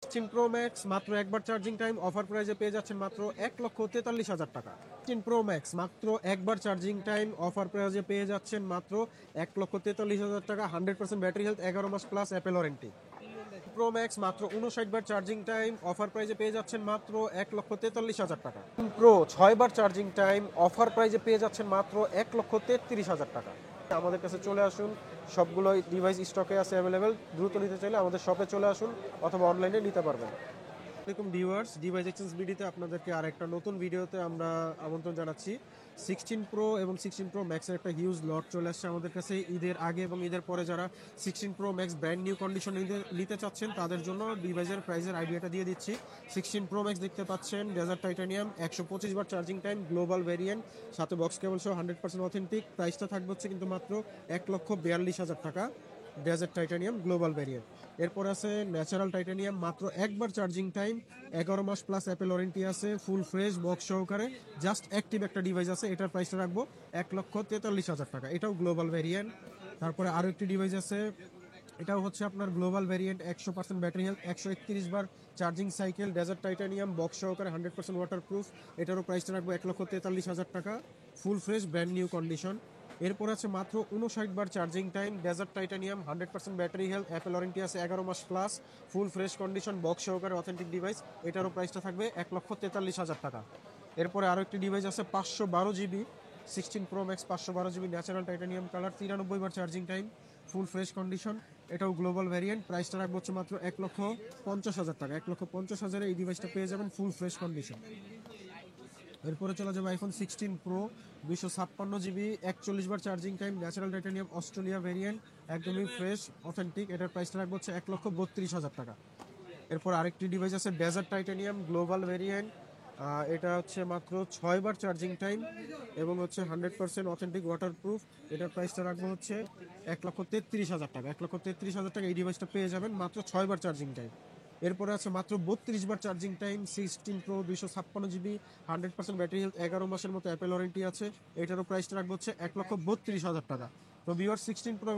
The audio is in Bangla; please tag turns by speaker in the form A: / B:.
A: 16 প্রো ম্যাক্স মাত্র একবার চার্জিং টাইম অফার প্রাইজে পেয়ে যাচ্ছেন মাত্র 1,43,000 টাকা। 16 প্রো ম্যাক্স মাত্র একবার চার্জিং টাইম অফার প্রাইজে পেয়ে যাচ্ছেন মাত্র 1,43,000 টাকা। 100% ব্যাটারি হেলথ, 11 মাস plus Apple warranty. Pro max মাত্র 59 বার চার্জিং টাইম অফার প্রাইজে পেয়ে যাচ্ছেন মাত্র 1,43,000 টাকা। প্রো 6 বার চার্জিং টাইম অফার প্রাইজে পেয়ে যাচ্ছেন মাত্র 1,33,000 টাকা। আমাদের কাছে চলে আসুন, সবগুলো ডিভাইস স্টকে আছে অ্যাভেলেবেল। দ্রুত নিতে চাইলে আমাদের শপে চলে আসুন অথবা অনলাইনে নিতে পারবেন। আসসালামু আলাইকুম ভিউয়ার্স, ডিভাইস এক্সচেঞ্জ ভিডিওতে আপনাদেরকে আর একটা নতুন ভিডিওতে আমরা আমন্ত্রণ জানাচ্ছি। 16 প্রো এবং 16 প্রো ম্যাক্সের একটা হিউজ লট চলে আসছে আমাদের কাছে ঈদের আগে এবং ঈদের পরে। যারা 16 pro max brand new condition নিতে চাচ্ছেন তাদের জন্য ডিভাইসের প্রাইসের আইডিয়াটা দিয়ে দিচ্ছি। 16 প্রো ম্যাক্স দেখতে পাচ্ছেন ডেজার্ট টাইটানিয়াম, 125 বার চার্জিং টাইম, গ্লোবাল ভেরিয়েন্ট, সাথে বক্স কেবল সহ 100% অথেন্টিক। প্রাইসটা থাকবে হচ্ছে কিন্তু মাত্র 1,42,000 টাকা। Desert titanium global variant. এরপর আছে ন্যাচারাল টাইটানিয়াম, মাত্র একবার চার্জিং টাইম, 11 মাস প্লাস অ্যাপেল ওয়ারেন্টি আছে, ফুল ফ্রেশ বক্স সহকারে, জাস্ট অ্যাক্টিভ একটা ডিভাইস আছে। এটার প্রাইসটা রাখবো 1,43,000 টাকা। এটাও গ্লোবাল ভেরিয়েন্ট। তারপরে আরও একটি ডিভাইস আছে, এটাও হচ্ছে আপনার গ্লোবাল ভেরিয়েন্ট, 100% ব্যাটারি হেলথ, 131 বার charging cycle, desert titanium box সহকারে, 100% ওয়াটার প্রুফ। এটারও প্রাইসটা রাখবো 1,43,000 টাকা, full fresh brand new condition. এরপর আছে মাত্র 59 বার charging time, desert titanium, 100% battery health, Apple warranty আছে, 11 মাস plus, full fresh condition box সহকারে অথেন্টিক ডিভাইস। এটারও প্রাইসটা থাকবে 1,43,000 টাকা। এরপরে আরও একটি ডিভাইস আছে 512 GB, 16 pro max 512 GB natural titanium colour, 93 বার charging time, full fresh condition. এটাও গ্লোবাল ভ্যারিয়েন্ট। প্রাইসটা রাখবো হচ্ছে মাত্র 1,50,000 টাকা। 1,50,000 এই ডিভাইসটা পেয়ে যাবেন ফুল ফ্রেশ কন্ডিশন। এরপরে চলে যাবে আইফোন 16 প্রো, 256 জিবি, 41 বার charging time, natural titanium Australia variant, একদমই ফ্রেশ অথেন্টিক। এটার প্রাইসটা রাখবো হচ্ছে 1,32,000 টাকা। এরপর আরেকটি ডিভাইস আছে ডেজার্ট টাইটানিয়াম গ্লোবাল ভেরিয়েন্ট। এটা হচ্ছে মাত্র 6 বার চার্জিং টাইম এবং হচ্ছে 100% অথেন্টিক ওয়াটার প্রুফ। এটার প্রাইসটা রাখবো হচ্ছে 1,33,000 টাকা। 1,33,000 টাকা এই ডিভাইসটা পেয়ে যাবেন মাত্র 6 বার চার্জিং টাইম। এরপরে আছে মাত্র 32 বার charging time, 16 pro, 256 GB, 100% battery health, 11 মাসের মতো অ্যাপেল ওয়ারেন্টি আছে। এটারও প্রাইসটা রাখবো হচ্ছে 1,32,000 টাকা। তো ভিউয়ার 16 প্রো